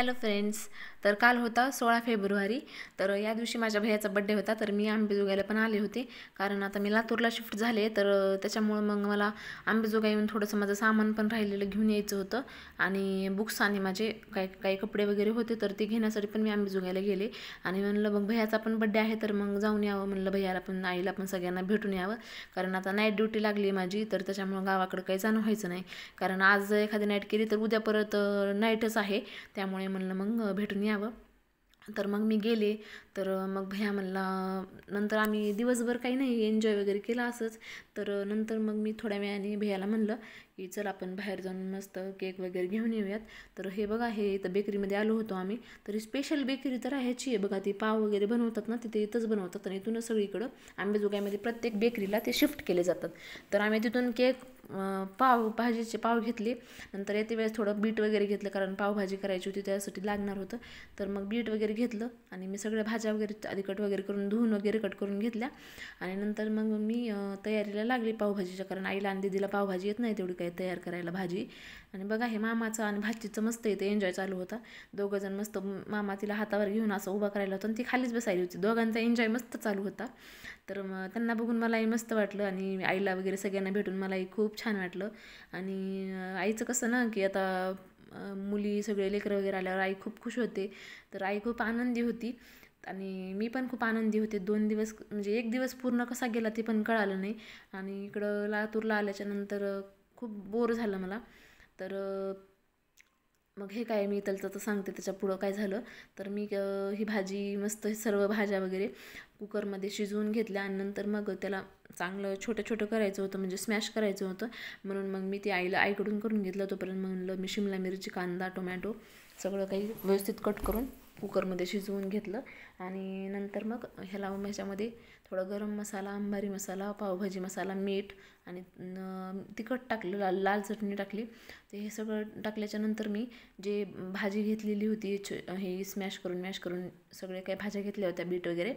Hello friends. तर काल होता 16 फेब्रुवारी. तर या दिवशी माझ्या भैयाचा बड्डे होता. तर मी अंबेजोगाईला पण आले होते, कारण आता मी लातूरला शिफ्ट झाले. तर त्याच्यामुळे मग मला अंबेजोगाई येऊन थोडंसं माझं सामान पण राहिलेलं घेऊन यायचं होतं, आणि बुक्स आणि माझे काही कपडे वगैरे होते. तर ते घेण्यासाठी पण मी अंबेजोगाईला गेले. आणि म्हणलं मग भैयाचा पण बड्डे आहे, तर मग जाऊन यावं म्हणलं, भैयाला पण आईला पण सगळ्यांना भेटून यावं. कारण आता नाईट ड्युटी लागली माझी, तर त्याच्यामुळं गावाकडं काही जाणं व्हायचं नाही. कारण आज एखादी नाईट केली तर उद्या परत नाईटच आहे, त्यामुळे म्हणलं मग भेटून यावं. तर मग मी गेले. तर मग भैया म्हणला, नंतर आम्ही दिवसभर काही नाही एन्जॉय वगैरे केला असंच. तर नंतर मग मी थोड्या वेळाने भैयाला म्हणलं की चल आपण बाहेर जाऊन मस्त केक वगैरे घेऊन येऊयात. तर हे बघा, हे इथं बेकरीमध्ये आलो होतो आम्ही. तर स्पेशल बेकरी तर ह्याची आहे बघा, ती पाव वगैरे बनवतात ना, तिथे इथंच बनवतात. आणि इथूनच सगळीकडं अंबेजोगाईमध्ये प्रत्येक बेकरीला ते शिफ्ट केले जातात. तर आम्ही तिथून केक, भाजीचे पाव घेतले. नंतर येते वेळेस थोडं बीट वगैरे घेतलं, कारण पावभाजी करायची होती त्यासाठी लागणार होतं. तर मग बीट वगैरे घेतलं, आणि मी सगळ्या भाज्या वगैरे आधी कट वगैरे करून धुवून वगैरे कट करून घेतल्या. आणि नंतर मग मी तयारीला लागली पावभाजीच्या, कारण आईला आणि दीदीला पावभाजी येत नाही तेवढी काही तयार करायला भाजी. आणि बघा, हे मामाचं आणि भाचीचं मस्त इथे एन्जॉय चालू होता. दोघंजण मस्त, मामा तिला हातावर घेऊन असं उभा करायला होता आणि ती खालीच बसायली होती. दोघांचा एन्जॉय मस्त चालू होता. तर मग त्यांना बघून मलाही मस्त वाटलं, आणि आईला वगैरे सगळ्यांना भेटून मलाही खूप छान वाटलं. आणि आईचं कसं ना, की आता मुली सगळे लेकरं वगैरे आल्यावर आई खूप खुश होते. तर आई खूप आनंदी होती, आणि मी पण खूप आनंदी होते. 2 दिवस म्हणजे 1 दिवस पूर्ण कसा गेला ते पण कळालं नाही. आणि इकडं लातूरला आल्याच्या नंतर खूप बोर झालं मला. तर मग हे काय, मी तर सांगते त्याच्या पुढं काय झालं. तर मी ही भाजी मस्त, सर्व भाज्या वगैरे कुकरमध्ये शिजवून घेतल्या. आणि नंतर मग त्याला चांगलं छोटं छोटं करायचं होतं, म्हणजे स्मॅश करायचं होतं. म्हणून मग मी ते आईकडून करून घेतलं. तोपर्यंत म्हणलं मी शिमला मिरची, कांदा, टोमॅटो सगळं काही व्यवस्थित कट करून कुकरमध्ये शिजवून घेतलं. आणि नंतर मग ह्याच्यामध्ये थोडा गरम मसाला, अंबारी मसाला, पावभाजी मसाला, मीठ आणि तिखट टाकलं, लाल चटणी टाकली. ते हे सगळं टाकल्याच्या नंतर मी जे भाजी घेतलेली होती, हे मॅश करून सगळे काही भाज्या घेतल्या होत्या, बीट वगैरे,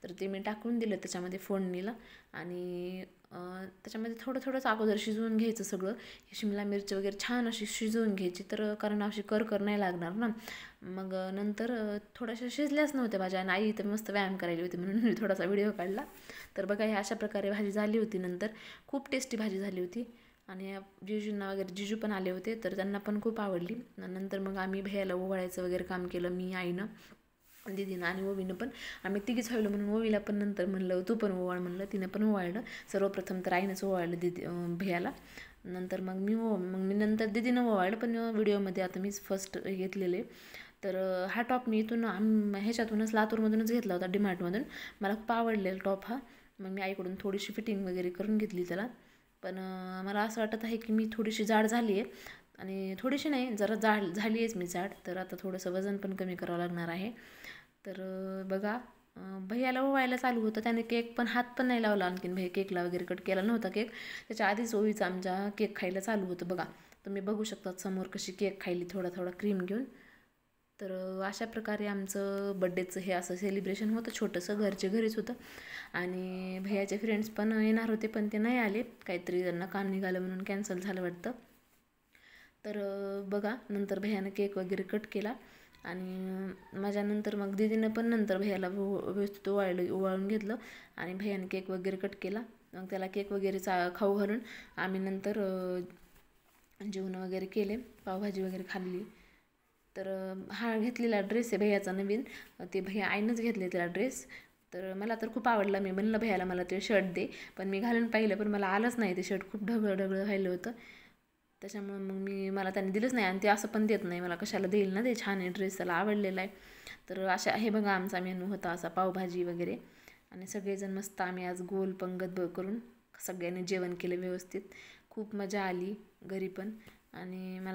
तर ते मी टाकून दिलं त्याच्यामध्ये फोडणीला. आणि त्याच्यामध्ये थोडंच अगोदर शिजवून घ्यायचं सगळं. शिमला मिरची वगैरे छान अशी शिजवून घ्यायची, तर कारण अशी कर नाही लागणार ना. मग नंतर थोड्याशा शिजल्याच नव्हत्या भाज्या, आणि आई तर मस्त व्यायाम करायली होती म्हणून मी थोडासा व्हिडिओ काढला. तर बघा, हे अशा प्रकारे भाजी झाली होती. नंतर खूप टेस्टी भाजी झाली होती. आणि जिजूंना वगैरे, जिजू पण आले होते, तर त्यांना पण खूप आवडली. नंतर मग आम्ही भैयाला ओवाळायचं वगैरे काम केलं, मी, आईनं, दीदीनं आणि ओवीनं पण. आम्ही तिघीच व्हायलो म्हणून ओवीला पण नंतर म्हणलं तू पण ओवाळ म्हणलं. तिनं पण ओवाळलं. सर्वप्रथम तर आईनंच ओवाळलं भैयाला. नंतर मग मी नंतर दीदीनं ओवाळलं, पण व्हिडिओमध्ये आता मीच फर्स्ट घेतलेले. तर हा टॉप मी इथून ह्याच्यातूनच, लातूरमधूनच घेतला होता, डीमार्टमधून. मला खूप आवडलेला टॉप हा. मग मी आईकडून थोडीशी फिटिंग वगैरे करून घेतली त्याला. पण मला असं वाटत आहे की मी थोडीशी जाड झाली आहे, आणि थोडीशी नाही, जरा जाड झाली आहेच मी जाड. तर आता थोडंसं वजन पण कमी करावं लागणार आहे. तर बघा, भैयाला ओवायला चालू होतं. त्याने केक पण, हात पण नाही लावला आणखीन. भैया केकला वगैरे कट केला नव्हता केक. त्याच्या आधीच ओवीचा आमच्या केक खायला चालू होतं बघा. तुम्ही बघू शकता समोर कशी केक खायली, थोडा क्रीम घेऊन. तर अशा प्रकारे आमचं बड्डेचं हे असं सेलिब्रेशन होतं, छोटंसं घरच्या घरीच होतं. आणि भैयाचे फ्रेंड्स पण येणार होते, पण ते नाही आले, काहीतरी त्यांना काम निघालं म्हणून कॅन्सल झालं वाटतं. तर बघा, नंतर भैयानं केक वगैरे कट केला. आणि माझ्यानंतर मग दीदीनं पण नंतर भैयाला व्यवस्थित ओवाळून घेतलं. आणि भैयाने केक वगैरे कट केला. मग त्याला केक वगैरे खाऊ घालून आम्ही नंतर जेवण वगैरे केले, पावभाजी वगैरे खाल्ली. तर हा घेतलेला ड्रेस आहे भैयाचा नवीन, ते भैया आईनंच घेतले त्याला ड्रेस. तर मला तर खूप आवडला. मी म्हणलं भैयाला मला ते शर्ट दे, पण मी घालून पाहिलं, पण मला आलंच नाही ते शर्ट. खूप ढगळं राहिलं होतं. त्याच्यामुळे मग मला त्याने दिलंच नाही, आणि ते असं पण देत नाही, मला कशाला देईल ना, ते छान आहे ड्रेस, त्याला आवडलेला आहे. तर अशा हे बघा, आमचा मेनू होता असा पावभाजी वगैरे. आणि सगळेजण मस्त आम्ही आज गोल पंगत करून सगळ्यांनी जेवण केलं व्यवस्थित. खूप मजा आली घरी पण. आणि मला